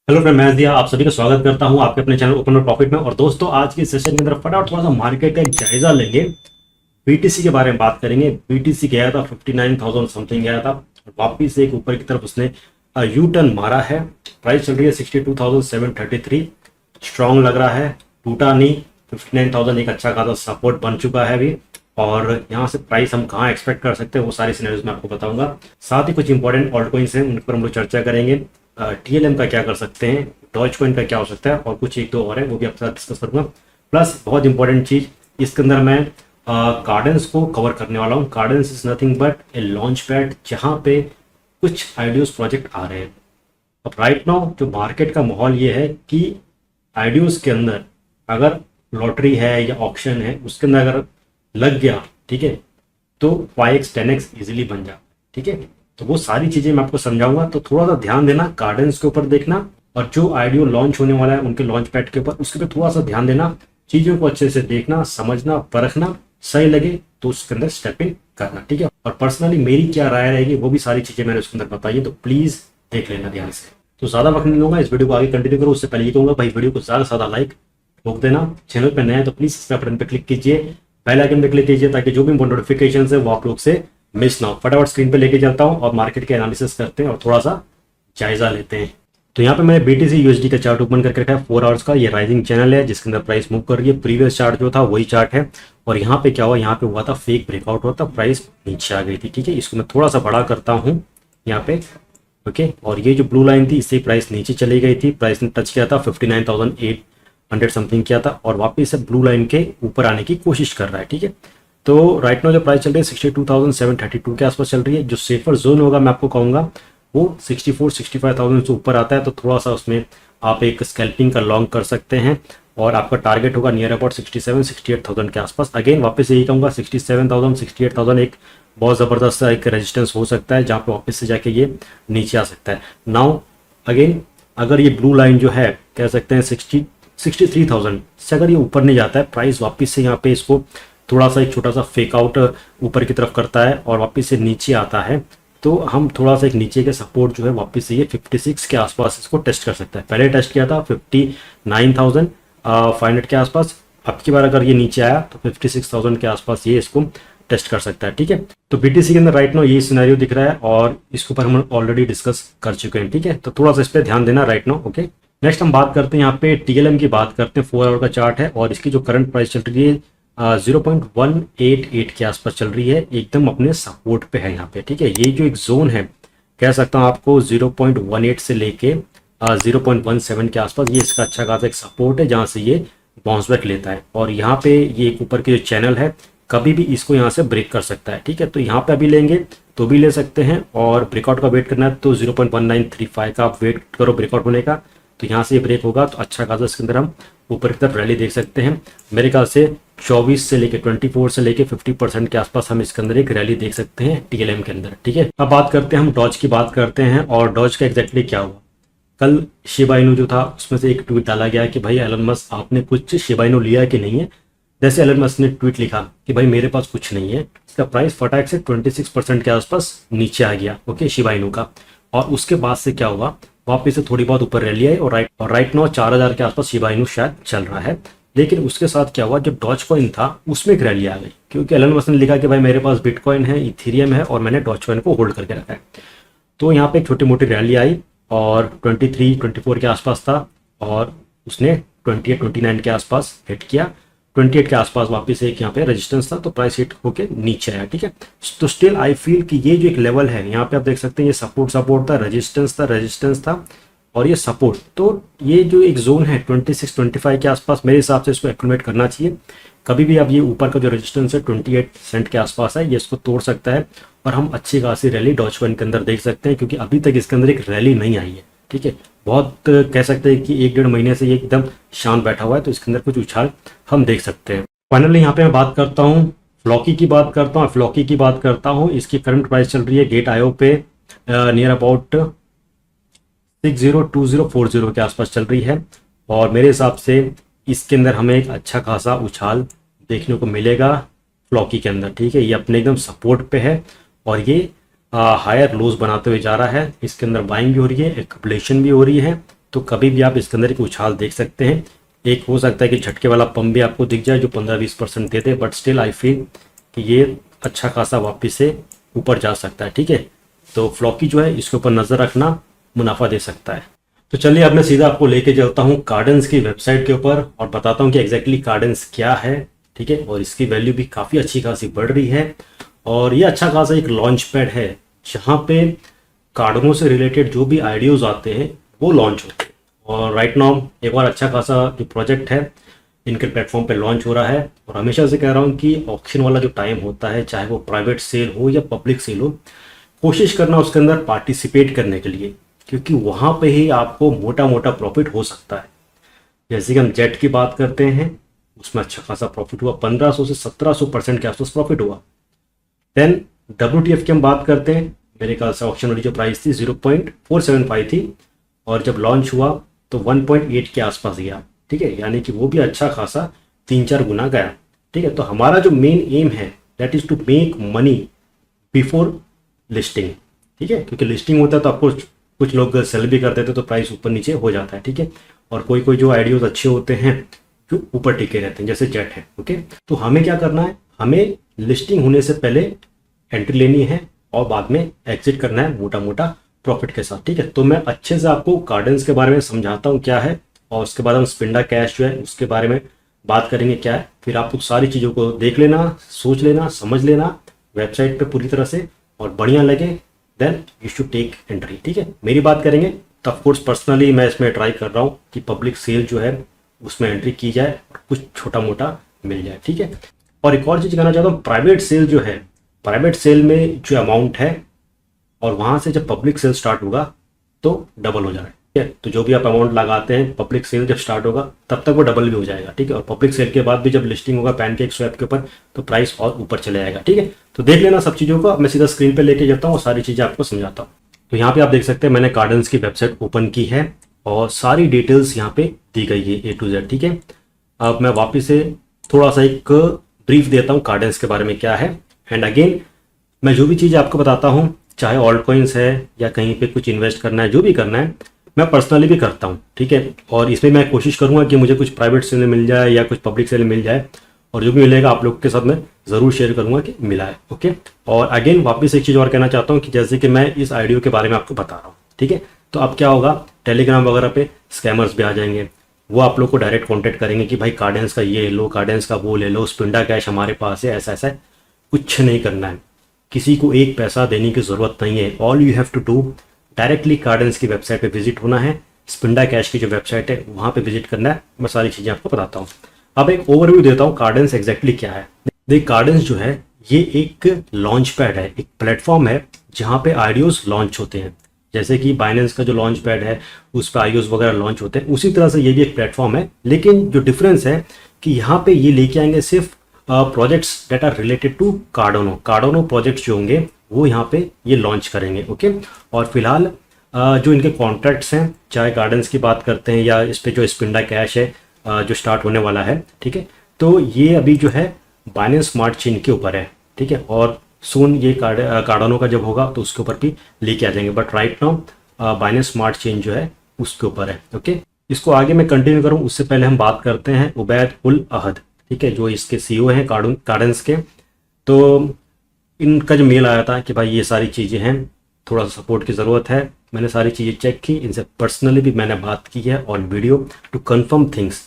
Hello friend, मैं दिया आप सभी का स्वागत करता हूं आपके अपने चैनल ओपन प्रॉफिट में। और दोस्तों, आज की सेशन के अंदर फटाफट थोड़ा सा मार्केट का एक जायजा लेंगे। बीटीसी के बारे में बात करेंगे। बीटीसी गया था 59,000 समथिंग गया था, वापिस एक ऊपर की तरफ उसने यू टर्न मारा है। प्राइस चल रही है 62,733। स्ट्रॉन्ग लग रहा है, टूटा नहीं। 59,000 एक अच्छा खासा सपोर्ट बन चुका है अभी। और यहाँ से प्राइस हम कहाँ एक्सपेक्ट कर सकते हैं वो सारी सिनेरियोज मैं आपको बताऊंगा। साथ ही कुछ इंपॉर्टेंट ऑल्ट कॉइन्स हैं, उन पर हम लोग चर्चा करेंगे। टीएलएम का क्या कर सकते हैं, डॉज कॉइन का क्या हो सकता है, और कुछ एक दो और है वो भी आपके साथ डिस्कस करूंगा। प्लस बहुत इंपॉर्टेंट चीज, इसके अंदर मैं कार्डेंस को कवर करने वाला हूँ। Cardence is nothing but a launch pad जहाँ पे कुछ आइडियोज प्रोजेक्ट आ रहे हैं। अब राइट नाउ जो मार्केट का माहौल ये है कि आइडियोज के अंदर अगर लॉटरी है या ऑक्शन है उसके अंदर अगर लग गया, ठीक है, तो 5x 10x इजीली बन जा। ठीक है, तो वो सारी चीजें मैं आपको समझाऊंगा, तो थोड़ा सा ध्यान देना, गार्डेंस के ऊपर देखना, और जो आइडियो लॉन्च होने वाला है उनके लॉन्च पैड के ऊपर उसके ऊपर थोड़ा सा ध्यान देना। चीजों को अच्छे से देखना, समझना, परखना, सही लगे तो उसके अंदर स्टेप इन करना। ठीक है, और पर्सनली मेरी क्या राय रहेगी वो भी सारी चीजें मैंने उसके अंदर बताई है, तो प्लीज देख लेना ध्यान से। तो ज्यादा वक्त नहीं लूंगा, इस वीडियो को आगे कंटिन्यू करो। उससे पहले ये कहूंगा भाई, वीडियो को ज्यादा से ज्यादा लाइक ठोक देना। चैनल पर नया है तो प्लीज सब्सक्राइब बटन पर क्लिक कीजिए, बेल आइकन पे क्लिक कीजिए ताकि जो भी नोटिफिकेशन है वो आप लोग से मिस ना हो। फटाफट स्क्रीन पे लेके जाता हूं और मार्केट के एनालिसिस करते हैं और थोड़ा सा जायजा लेते हैं। तो यहाँ पे मैंने बीटीसी यूएसडी का चार्ट ओपन करके रखा है 4 आवर्स का। ये राइजिंग चैनल है जिसके अंदर प्राइस मूव कर रही है। प्रीवियस चार्ट जो था वही चार्ट है। और यहाँ पे क्या हुआ, यहाँ पे हुआ था फेक ब्रेकआउट हुआ था, प्राइस नीचे आ गई थी। ठीक है, इसको मैं थोड़ा सा बड़ा करता हूँ यहाँ पे। ओके, और ये जो ब्लू लाइन थी इससे प्राइस नीचे चली गई थी। प्राइस ने टच किया था 59,800 समथिंग किया था और वापिस से ब्लू लाइन के ऊपर आने की कोशिश कर रहा है। ठीक है, तो राइट नाउ जो प्राइस चल रही है 62,732 के आसपास चल रही है। जो सेफर जोन होगा मैं आपको कहूंगा वो 64-65,000 से ऊपर आता है, तो थोड़ा सा उसमें आप एक स्कैल्पिंग का लॉन्ग कर सकते हैं। और आपका टारगेट होगा नियर अबाउट 67-68,000 के आसपास। अगेन वापस यही कहूंगा 67,000 68,000 एक बहुत ज़बरदस्त एक रेजिस्टेंस हो सकता है जहाँ पे वापस से जाके ये नीचे आ सकता है। नाउ अगेन अगर ये ब्लू लाइन जो है कह सकते हैं 63,000 से अगर ये ऊपर नहीं जाता है, प्राइस वापस से यहाँ पे इसको थोड़ा सा एक छोटा सा फेक आउट ऊपर की तरफ करता है और वापस से नीचे आता है, तो हम थोड़ा सा एक नीचे के सपोर्ट जो है वापस से ये 56 के आसपास इसको टेस्ट कर सकता है। पहले टेस्ट किया था 59,500 के आसपास। अब की बार अगर ये नीचे आया तो 56,000 के आसपास ये इसको टेस्ट कर सकता है। ठीक है, तो बीटीसी के अंदर राइट नाउ ये सिनेरियो दिख रहा है और इसके ऊपर हम ऑलरेडी डिस्कस कर चुके हैं। ठीक है, तो थोड़ा सा इस पर ध्यान देना राइट नाउ। ओके, नेक्स्ट हम बात करते हैं यहाँ पे टीएलएम की बात करते हैं। 4 आवर का चार्ट है और इसकी जो करंट प्राइस चल रही है 0.188 के आसपास चल रही है, एकदम अपने सपोर्ट पे है यहाँ पे। ठीक है, ये जो एक जोन है कह सकता हूँ आपको 0.18 से लेके 0.17 के आसपास, ये इसका अच्छा खासा एक सपोर्ट है जहाँ से ये बाउंस बैक लेता है। और यहाँ पे ये एक ऊपर की जो चैनल है कभी भी इसको यहाँ से ब्रेक कर सकता है। ठीक है, तो यहाँ पे अभी लेंगे तो भी ले सकते हैं, और ब्रेकआउट का वेट करना है तो 0.1935 का आप वेट करो ब्रेकआउट होने का। तो यहाँ से ये ब्रेक होगा तो अच्छा खासा इसके अंदर हम ऊपर की तरफ रैली देख सकते हैं। मेरे ख्याल से 24 से लेके 24 से लेके 50% के आसपास हम इसके अंदर एक रैली देख सकते हैं टीएलएम के अंदर। ठीक है, अब बात करते हैं, हम डॉज की बात करते हैं। और डॉज का एग्जैक्टली क्या हुआ, कल शिबा इनू जो था उसमें से एक ट्वीट डाला गया कि भाई एलन मस्क आपने कुछ शिबा इनू लिया कि नहीं है। जैसे एलन मस्क ने ट्वीट लिखा कि भाई मेरे पास कुछ नहीं है, इसका प्राइस फटाक से 26% के आसपास नीचे आ गया। ओके, शिबा इनू का। और उसके बाद से क्या हुआ, वापस से थोड़ी बहुत ऊपर रैली आई और राइट नाउ 4,000 के आसपास शिबा इनू शायद चल रहा है। लेकिन उसके साथ क्या हुआ, जब डॉज कॉइन था उसमें एक रैली आ गई, क्योंकि एलन मस्क ने लिखा कि भाई मेरे पास बिटकॉइन है, इथेरियम है और मैंने डॉज कॉइन को होल्ड करके रखा है। तो यहाँ पे एक छोटी मोटी रैली आई और 23-24 के आसपास था और उसने 28-29 के आसपास हिट किया। 28 के आसपास वापस एक यहाँ पे रेजिस्टेंस था तो प्राइस हिट होके नीचे आया। ठीक है, तो स्टिल आई फील कि ये जो एक लेवल है यहाँ पे आप देख सकते हैं, ये सपोर्ट था, रेजिस्टेंस था और ये सपोर्ट। तो ये जो एक जोन है 26-25 के आसपास मेरे हिसाब से इसको एक्यूमुलेट करना चाहिए। कभी भी अब ये ऊपर का जो रेजिस्टेंस है 28 सेंट के आसपास है, ये इसको तोड़ सकता है और हम अच्छी खासी रैली डॉज कॉइन के अंदर देख सकते हैं, क्योंकि अभी तक इसके अंदर एक रैली नहीं आई है। ठीक है, बहुत कह सकते हैं कि 1-1.5 महीने से ये एकदम शांत बैठा हुआ है, तो इसके अंदर कुछ उछाल हम देख सकते हैं। फाइनली यहाँ पे मैं बात करता हूँ फ्लॉकी की बात करता हूँ। इसकी करंट प्राइस चल रही है गेट आयो पे नियर अबाउट 602040 के आसपास चल रही है और मेरे हिसाब से इसके अंदर हमें एक अच्छा खासा उछाल देखने को मिलेगा फ्लॉकी के अंदर। ठीक है, ये अपने एकदम सपोर्ट पे है और ये हायर लोज बनाते हुए जा रहा है। इसके अंदर बाइंग भी हो रही है, एक्युमुलेशन भी हो रही है तो कभी भी आप इसके अंदर एक उछाल देख सकते हैं। एक हो सकता है कि झटके वाला पंप भी आपको दिख जाए जो 15-20% देते, बट स्टिल आई फील कि ये अच्छा खासा वापस से ऊपर जा सकता है। ठीक है, तो फ्लॉकी जो है इसके ऊपर नज़र रखना, मुनाफा दे सकता है। तो चलिए अब मैं सीधा आपको लेके चलता हूँ कार्डेंस की वेबसाइट के ऊपर और बताता हूँ कि एग्जैक्टली कार्डेंस क्या है। ठीक है, और इसकी वैल्यू भी काफ़ी अच्छी खासी बढ़ रही है और ये अच्छा खासा एक लॉन्च पैड है जहाँ पे कार्डनों से रिलेटेड जो भी आइडियाज़ आते हैं वो लॉन्च होते हैं। और राइट नाउ एक और अच्छा खासा जो प्रोजेक्ट है इनके प्लेटफॉर्म पे लॉन्च हो रहा है। और हमेशा से कह रहा हूँ कि ऑक्शन वाला जो टाइम होता है, चाहे वो प्राइवेट सेल हो या पब्लिक सेल हो, कोशिश करना उसके अंदर पार्टिसिपेट करने के लिए, क्योंकि वहाँ पे ही आपको मोटा मोटा प्रॉफिट हो सकता है। जैसे कि हम जेट की बात करते हैं, उसमें अच्छा खासा प्रॉफिट हुआ, 1500 से 1700% के आसपास प्रॉफिट हुआ। देन WTF की हम बात करते हैं, मेरे ख्याल से ऑक्शन वाली जो प्राइस थी 0.475 थी और जब लॉन्च हुआ तो 1.8 के आसपास गया। ठीक है, यानी कि वो भी अच्छा खासा 3-4 गुना गया। ठीक है, तो हमारा जो मेन एम है that is to make money before listing. ठीक है, क्योंकि लिस्टिंग होता है तो आपको कुछ लोग सेल भी कर देते तो प्राइस ऊपर नीचे हो जाता है। ठीक है, और कोई कोई जो आइडियाज अच्छे होते हैं जो ऊपर टिके रहते हैं जैसे जेट है। ओके, तो हमें क्या करना है, हमें लिस्टिंग होने से पहले एंट्री लेनी है और बाद में एग्जिट करना है मोटा मोटा प्रॉफिट के साथ। ठीक है, तो मैं अच्छे से आपको कार्डेंस के बारे में समझाता हूँ क्या है और उसके बाद हम स्पिंडा कैश जो है उसके बारे में बात करेंगे क्या है। फिर आप उस सारी चीज़ों को देख लेना, सोच लेना, समझ लेना वेबसाइट पे पूरी तरह से, और बढ़िया लगे then you should take entry. ठीक है, मेरी बात करेंगे तो ऑफकोर्स पर्सनली मैं इसमें ट्राई कर रहा हूँ कि पब्लिक सेल जो है उसमें एंट्री की जाए और कुछ छोटा मोटा मिल जाए। ठीक है, और एक और चीज़ कहना चाहता हूँ, प्राइवेट सेल जो है, प्राइवेट सेल में जो अमाउंट है और वहाँ से जब पब्लिक सेल स्टार्ट होगा तो डबल हो जाएगा। ठीक है, तो जो भी आप अमाउंट लगाते हैं पब्लिक सेल जब स्टार्ट होगा तब तक वो डबल भी हो जाएगा। ठीक है, और पब्लिक सेल के बाद भी जब लिस्टिंग होगा पैनकेक स्वैप के ऊपर तो प्राइस और ऊपर चले जाएगा। ठीक है, तो देख लेना सब चीज़ों को। मैं सीधा स्क्रीन पे लेके जाता हूँ और सारी चीज़ें आपको समझाता हूँ। तो यहाँ पे आप देख सकते हैं मैंने कार्डेंस की वेबसाइट ओपन की है और सारी डिटेल्स यहाँ पे दी गई है A to Z। ठीक है, अब मैं वापस से थोड़ा सा एक ब्रीफ देता हूँ कार्डेंस के बारे में क्या है। एंड अगेन मैं जो भी चीज़ आपको बताता हूँ, चाहे ऑल्ट कॉइन्स है या कहीं पे कुछ इन्वेस्ट करना है, जो भी करना है मैं पर्सनली भी करता हूँ। ठीक है, और इसमें मैं कोशिश करूँगा कि मुझे कुछ प्राइवेट सेल मिल जाए या कुछ पब्लिक सेल मिल जाए, और जो भी मिलेगा आप लोग के साथ मैं ज़रूर शेयर करूँगा कि मिला है। ओके, और अगेन वापस एक चीज़ और कहना चाहता हूँ कि जैसे कि मैं इस आइडियो के बारे में आपको बता रहा हूँ। ठीक है, तो अब क्या होगा, टेलीग्राम वगैरह पे स्कैमर्स भी आ जाएंगे, वो आप लोग को डायरेक्ट कॉन्टैक्ट करेंगे कि भाई कार्डेंस का ये लो, कार्डेंस का वो ले लो, स्पिंडा कैश हमारे पास है, ऐसा ऐसा। कुछ नहीं करना है, किसी को एक पैसा देने की ज़रूरत नहीं है। All you have to do, directly Cardence की वेबसाइट पे विजिट होना है, स्पिंडा कैश की जो वेबसाइट है वहाँ पे विजिट करना है। मैं सारी चीज़ें आपको बताता हूँ। अब एक ओवरव्यू देता हूँ कार्डेंस एग्जैक्टली क्या है। देख, कार्डेंस जो है ये एक लॉन्च पैड है, एक प्लेटफॉर्म है जहाँ पे आइडियोज लॉन्च होते हैं। जैसे कि बाइनेंस का जो लॉन्च पैड है उस पर आइडियोज वगैरह लॉन्च होते हैं, उसी तरह से ये भी एक प्लेटफॉर्म है। लेकिन जो डिफरेंस है कि यहाँ पे ये लेके आएंगे सिर्फ projects that are related to Cardano. Cardano projects जो होंगे वो यहाँ पे ये लॉन्च करेंगे। ओके, और फिलहाल जो इनके कॉन्ट्रैक्ट्स हैं, चाहे गार्डन्स की बात करते हैं या इस पे जो स्पिंडा कैश है जो स्टार्ट होने वाला है। ठीक है, तो ये अभी जो है बाइनेंस स्मार्ट चेन के ऊपर है। ठीक है, और सून ये कार्डोनो का जब होगा तो उसके ऊपर भी लेके आ जाएंगे, but right now Binance smart chain जो है उसके ऊपर है। ओके, इसको आगे मैं कंटिन्यू करूँ उससे पहले हम बात करते हैं उबैद उल अहद। ठीक है, जो इसके CEO हैं कार्डेंस के। तो इनका जो मेल आया था कि भाई ये सारी चीज़ें हैं, थोड़ा सा सपोर्ट की ज़रूरत है। मैंने सारी चीज़ें चेक की, इनसे पर्सनली भी मैंने बात की है on video to confirm things,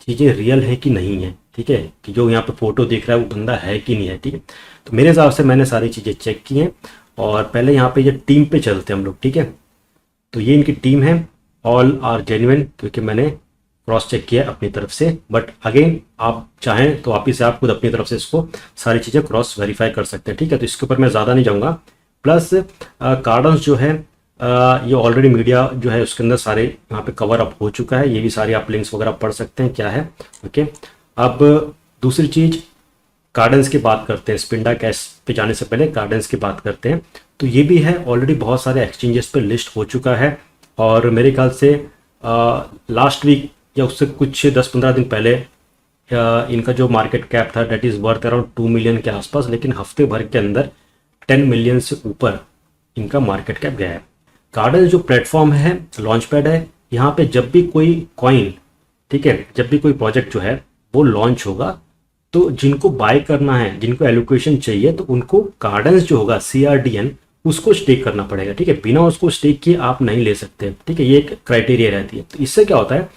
चीज़ें रियल है कि नहीं है। ठीक है, कि जो यहाँ पे फोटो दिख रहा है वो बंदा है कि नहीं है। ठीक है, तो मेरे हिसाब से मैंने सारी चीज़ें चेक की हैं। और पहले यहाँ पे ये टीम पे चलते हैं हम लोग। ठीक है, तो ये इनकी टीम है, ऑल आर जेन्युइन, क्योंकि मैंने क्रॉस चेक किया अपनी तरफ से। बट अगेन आप चाहें तो वापिस से आप खुद अपनी तरफ से इसको सारी चीज़ें क्रॉस वेरीफाई कर सकते हैं। ठीक है, तो इसके ऊपर मैं ज़्यादा नहीं जाऊँगा। प्लस कार्डन्स जो है ये ऑलरेडी मीडिया जो है उसके अंदर सारे यहाँ पे कवर अप हो चुका है, ये भी सारे आप लिंक्स वगैरह पढ़ सकते हैं क्या है। ओके, अब दूसरी चीज़ कार्डेंस की बात करते हैं, स्पिंडा कैश पे जाने से पहले कार्डेंस की बात करते हैं। तो ये भी है ऑलरेडी बहुत सारे एक्सचेंजेस पे लिस्ट हो चुका है, और मेरे ख्याल से लास्ट वीक या उससे कुछ 10-15 दिन पहले इनका जो मार्केट कैप था that is worth around 2 million के आसपास, लेकिन हफ्ते भर के अंदर 10 मिलियन से ऊपर इनका मार्केट कैप गया है। कार्डेंस जो प्लेटफॉर्म है, लॉन्च पैड है, यहाँ पे जब भी कोई कॉइन, ठीक है, जब भी कोई प्रोजेक्ट जो है वो लॉन्च होगा, तो जिनको बाय करना है, जिनको एलोकेशन चाहिए, तो उनको कार्डेंस जो होगा CRDN उसको स्टेक करना पड़ेगा, ठीक है। बिना उसको स्टेक किए आप नहीं ले सकते, ठीक है। ये एक क्राइटेरिया रहती है। तो इससे क्या होता है,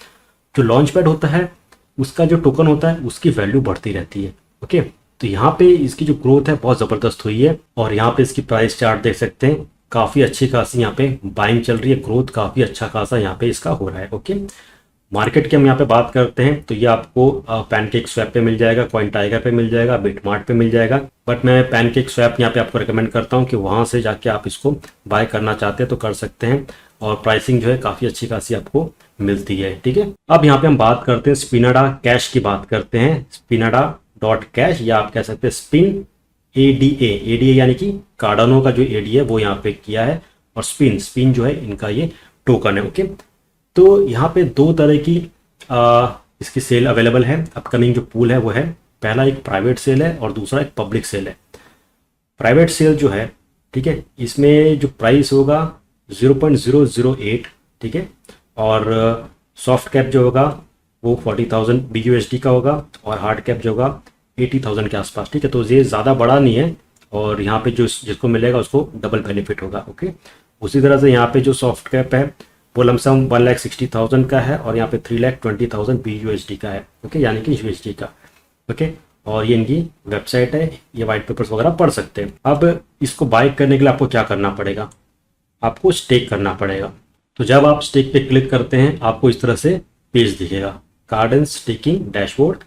जो लॉन्च पैड होता है उसका जो टोकन होता है उसकी वैल्यू बढ़ती रहती है, ओके। तो यहाँ पे इसकी जो ग्रोथ है बहुत ज़बरदस्त हुई है, और यहाँ पे इसकी प्राइस चार्ट देख सकते हैं, काफ़ी अच्छी खासी यहाँ पे बाइंग चल रही है, ग्रोथ काफ़ी अच्छा खासा यहाँ पे इसका हो रहा है, ओके। मार्केट की हम यहाँ पे बात करते हैं तो ये आपको पैनकेक स्वैप पे मिल जाएगा, कॉइन टाइगर पे मिल जाएगा, बिटमार्ट पे मिल जाएगा, बट मैं पैनकेक स्वैप यहाँ पे आपको रिकमेंड करता हूँ कि वहाँ से जाके आप इसको बाय करना चाहते हैं तो कर सकते हैं, और प्राइसिंग जो है काफ़ी अच्छी खासी आपको मिलती है, ठीक है। अब यहाँ पे हम बात करते हैं स्पिनाडा कैश की बात करते हैं, स्पिनाडा डॉट कैश, या आप कह सकते हैं स्पिन ADA यानी कि कार्डानो का जो ADA है वो यहाँ पे किया है, और स्पिन जो है इनका ये टोकन है, ओके। तो यहाँ पे दो तरह की इसकी सेल अवेलेबल है। अपकमिंग जो पूल है वो है, पहला एक प्राइवेट सेल है और दूसरा एक पब्लिक सेल है। प्राइवेट सेल जो है, ठीक है, इसमें जो प्राइस होगा 0.008, ठीक है, और सॉफ्ट कैप जो होगा वो 40,000 BUSD का होगा, और हार्ड कैप जो होगा 80,000 के आसपास, ठीक है। तो ये ज़्यादा बड़ा नहीं है, और यहाँ पे जो जिसको मिलेगा उसको डबल बेनिफिट होगा, ओके। उसी तरह से यहाँ पे जो सॉफ्ट कैप है वो लमसम 1,60,000 का है, और यहाँ पे 3,20,000 BUSD का है, ओके, यानी कि USD का, ओके। और ये इनकी वेबसाइट है, ये वाइट पेपर्स वगैरह पढ़ सकते हैं। अब इसको बाय करने के लिए आपको क्या करना पड़ेगा, आपको स्टेक करना पड़ेगा। तो जब आप स्टेक पे क्लिक करते हैं आपको इस तरह से पेज दिखेगा, कार्डेंस स्टेकिंग डैशबोर्ड,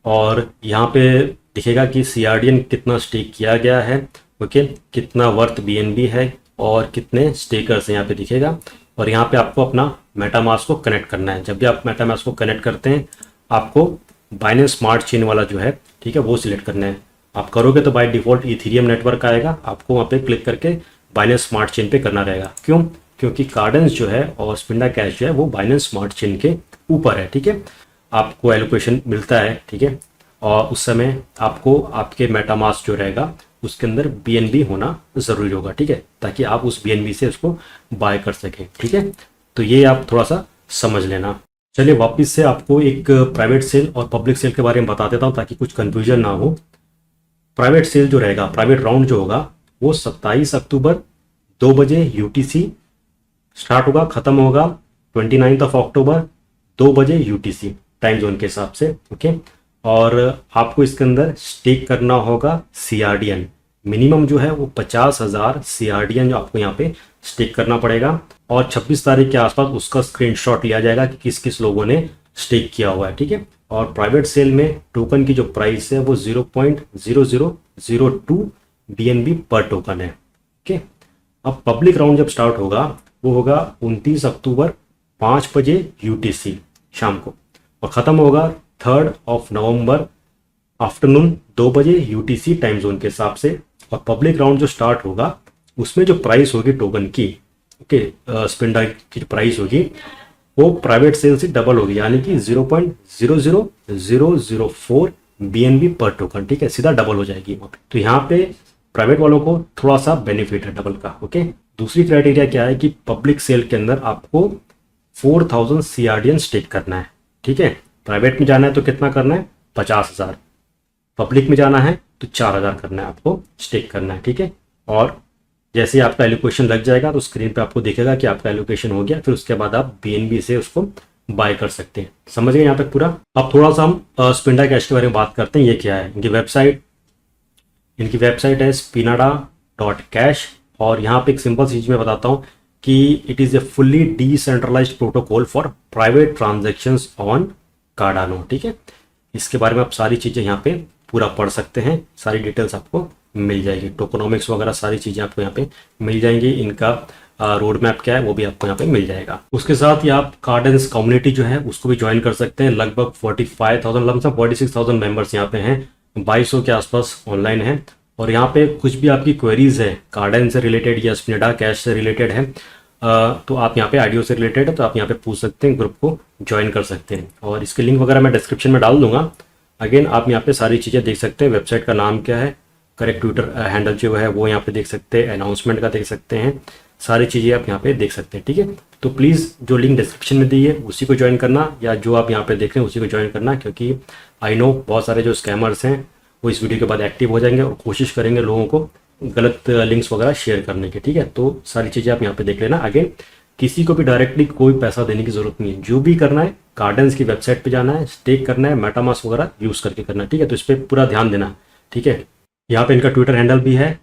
और यहाँ पे दिखेगा कि CRDN कितना स्टेक किया गया है, ओके, कितना वर्थ BNB है, और कितने स्टेकर्स हैं यहाँ पे दिखेगा। और यहाँ पे आपको अपना मेटामास्क को कनेक्ट करना है। जब भी आप मेटामास्क को कनेक्ट करते हैं आपको बाइनेंस स्मार्ट चेन वाला जो है, ठीक है, वो सिलेक्ट करना है। आप करोगे तो बाय डिफ़ॉल्ट इथेरियम नेटवर्क आएगा, आपको वहाँ पे क्लिक करके बाइनेंस स्मार्ट चेन पे करना रहेगा। क्यों? क्योंकि कार्डेंस जो है और स्पिंडा कैश जो है वो बाइनेंस स्मार्ट चेन के ऊपर है, ठीक है। आपको एलोकेशन मिलता है, ठीक है, और उस समय आपको आपके मेटामास्क जो रहेगा उसके अंदर BNB होना ज़रूरी होगा, ठीक है, ताकि आप उस BNB से उसको बाय कर सकें, ठीक है। तो ये आप थोड़ा सा समझ लेना। चलिए वापस से आपको एक प्राइवेट सेल और पब्लिक सेल के बारे में बता देता हूँ ताकि कुछ कन्फ्यूजन ना हो। प्राइवेट सेल जो रहेगा, प्राइवेट राउंड जो होगा वो 27 अक्टूबर 2 बजे UTC स्टार्ट होगा, ख़त्म होगा 29 अक्टूबर 2 बजे UTC टाइम जोन के हिसाब से, ओके। और आपको इसके अंदर स्टेक करना होगा CRDN, मिनिमम जो है वो 50,000 CRDN जो आपको यहाँ पे स्टेक करना पड़ेगा, और 26 तारीख के आसपास उसका स्क्रीनशॉट लिया जाएगा कि किस किस लोगों ने स्टेक किया हुआ है, ठीक है। और प्राइवेट सेल में टोकन की जो प्राइस है वो 0.0002 BNB पर टोकन है, ओके। अब पब्लिक राउंड जब स्टार्ट होगा वो होगा 29 अक्टूबर 5 बजे UTC शाम को, और ख़त्म होगा 3 नवंबर आफ्टरनून 2 बजे UTC टाइम जोन के हिसाब से। और पब्लिक राउंड जो स्टार्ट होगा उसमें जो प्राइस होगी टोकन की, ओके, स्पिंडा की प्राइस होगी वो प्राइवेट सेल से डबल होगी, यानी कि 0.00004 BNB पर टोकन, ठीक है, सीधा डबल हो जाएगी वहाँ पे। तो यहाँ पे प्राइवेट वालों को थोड़ा सा बेनिफिट है डबल का, ओके। दूसरी क्राइटेरिया क्या है कि पब्लिक सेल के अंदर आपको 4,000 CRDN स्टेक करना है, ठीक है। प्राइवेट में जाना है तो कितना करना है, 50,000, पब्लिक में जाना है तो 4,000 करना है, आपको स्टेक करना है, ठीक है। और जैसे ही आपका एलोकेशन लग जाएगा तो स्क्रीन पे आपको दिखेगा कि आपका एलोकेशन हो गया, फिर उसके बाद आप BNB से उसको बाय कर सकते हैं। समझ गए यहाँ तक पूरा? अब थोड़ा सा हम स्पिंडा कैश के बारे में बात करते हैं। ये क्या है, इनकी वेबसाइट है spinada.cash, और यहाँ पे एक सिंपल चीज मैं बताता हूँ कि it is a fully decentralised protocol for private transactions on Cardano, ठीक है। इसके बारे में आप सारी चीज़ें यहाँ पे पूरा पढ़ सकते हैं, सारी डिटेल्स आपको मिल जाएगी, टोकोनॉमिक्स वगैरह सारी चीज़ें आपको यहाँ पे मिल जाएंगी। इनका रोड मैप क्या है वो भी आपको यहाँ पे मिल जाएगा। उसके साथ ही आप कार्डेंस कम्युनिटी जो है उसको भी ज्वाइन कर सकते हैं। लगभग 45,000 लमसम 46,000 मेंबर्स यहाँ पे हैं, 2200 के आसपास ऑनलाइन है। और यहाँ पे कुछ भी आपकी क्वेरीज है कार्डेन से रिलेटेड या स्पिनाडा कैश से रिलेटेड है, तो आप यहाँ पे आईडीओ से रिलेटेड है तो आप यहाँ पे पूछ सकते हैं, ग्रुप को ज्वाइन कर सकते हैं। और इसके लिंक वगैरह मैं डिस्क्रिप्शन में डाल दूंगा। अगेन आप यहाँ पे सारी चीज़ें देख सकते हैं, वेबसाइट का नाम क्या है, करेक्ट ट्विटर हैंडल जो है वो यहाँ पे देख सकते हैं, अनाउंसमेंट का देख सकते हैं, सारी चीज़ें आप यहाँ पे देख सकते हैं, ठीक है। तो प्लीज़ जो लिंक डिस्क्रिप्शन में दी है उसी को ज्वाइन करना, या जो आप यहाँ पे देख रहे हैं उसी को ज्वाइन करना, क्योंकि आई नो बहुत सारे जो स्कैमर्स हैं वो इस वीडियो के बाद एक्टिव हो जाएंगे और कोशिश करेंगे लोगों को गलत लिंक्स वगैरह शेयर करने की। ठीक है, तो सारी चीज़ें आप यहाँ पे देख लेना। अगेन किसी को भी डायरेक्टली कोई पैसा देने की जरूरत नहीं है। जो भी करना है कार्डेंस की वेबसाइट पे जाना है, स्टेक करना है, मेटामास्क वगैरह यूज़ करके करना है। ठीक है, तो इस पर पूरा ध्यान देना। ठीक है, यहाँ पे इनका ट्विटर हैंडल भी है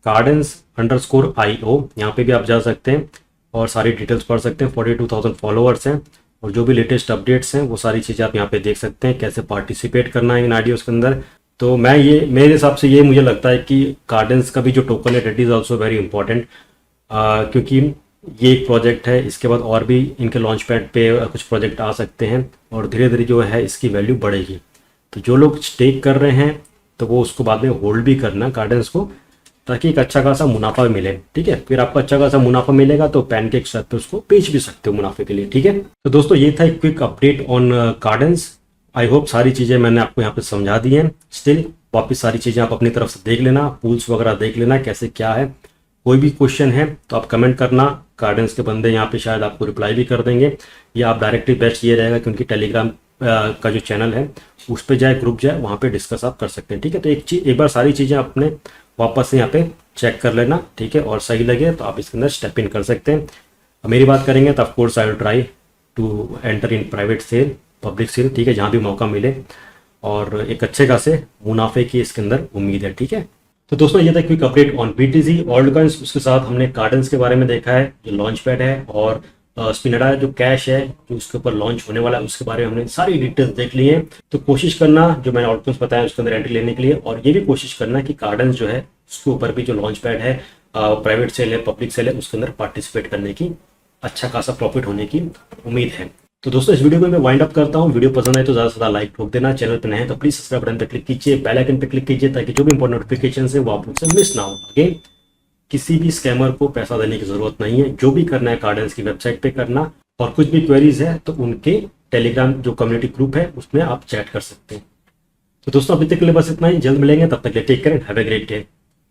Cardens_IO, यहाँ पे भी आप जा सकते हैं और सारी डिटेल्स पढ़ सकते हैं। 42,000 फॉलोअर्स हैं और जो भी लेटेस्ट अपडेट्स हैं वो सारी चीज़ें आप यहाँ पे देख सकते हैं, कैसे पार्टिसिपेट करना है इन आइडियोज़ के अंदर। तो मेरे हिसाब से ये मुझे लगता है कि कार्डेंस का भी जो टोकन है that is also very important, क्योंकि ये एक प्रोजेक्ट है। इसके बाद और भी इनके लॉन्च पैड पे कुछ प्रोजेक्ट आ सकते हैं और धीरे धीरे जो है इसकी वैल्यू बढ़ेगी। तो जो लोग स्टेक कर रहे हैं तो वो उसको बाद में होल्ड भी करना कार्डेंस को, ताकि एक अच्छा खासा मुनाफा मिले। ठीक है, फिर आपको अच्छा खासा मुनाफा मिलेगा तो पैनकेक स्टैक पे उसको बेच भी सकते हो मुनाफे के लिए। ठीक है, तो दोस्तों ये था एक quick update on Cardence. I hope सारी चीज़ें मैंने आपको यहाँ पे समझा दी हैं। स्टिल वापस सारी चीज़ें आप अपनी तरफ से देख लेना, पूल्स वगैरह देख लेना कैसे क्या है। कोई भी क्वेश्चन है तो आप कमेंट करना, कार्डेंस के बंदे यहाँ पे शायद आपको रिप्लाई भी कर देंगे, या आप डायरेक्टली बेस्ट ये रहेगा कि उनकी टेलीग्राम का जो चैनल है उस पर जाए, ग्रुप जाए, वहाँ पे डिस्कस आप कर सकते हैं। ठीक है, तो एक बार सारी चीज़ें अपने वापस से यहाँ पे चेक कर लेना। ठीक है, और सही लगे तो आप इसके अंदर स्टेप इन कर सकते हैं। मेरी बात करेंगे तो of course I will try to enter in private sale, public sale. ठीक है, जहाँ भी मौका मिले, और एक अच्छे खासे मुनाफे की इसके अंदर उम्मीद है। ठीक है, तो दोस्तों ये था quick update on BTC old coins. उसके साथ हमने कार्डेंस के बारे में देखा है, जो लॉन्च पैड है, और स्पिनडा जो कैश है जो उसके ऊपर लॉन्च होने वाला है उसके बारे में हमने सारी डिटेल्स देख ली है। तो कोशिश करना जो मैंने ऑल्ड कॉइन्स बताया उसके अंदर एंट्री लेने के लिए, और ये भी कोशिश करना कि कार्डेंस जो है उसके ऊपर भी जो लॉन्च पैड है, प्राइवेट सेल है, पब्लिक सेल है, उसके अंदर पार्टिसिपेट करने की अच्छा खासा प्रॉफिट होने की उम्मीद है। तो दोस्तों इस वीडियो को मैं वाइंड अप करता हूँ। वीडियो पसंद आए तो ज़्यादा से ज़्यादा लाइक ठोक देना। चैनल पर नए हैं तो प्लीज सब्सक्राइब बटन पर क्लिक कीजिए, बेल आइकन पर क्लिक कीजिए, ताकि जो भी इंपॉर्टेंट नोटिफिकेशन है वो आप लोग से मिस ना हो। अगेन किसी भी स्कैमर को पैसा देने की जरूरत नहीं है। जो भी करना है कार्डेंस की वेबसाइट पे करना, और कुछ भी क्वेरीज है तो उनके टेलीग्राम जो कम्युनिटी ग्रुप है उसमें आप चैट कर सकते हैं। तो दोस्तों अभी तक के लिए बस इतना ही। जल्द मिलेंगे, तब तक के लिए take care and have a great day.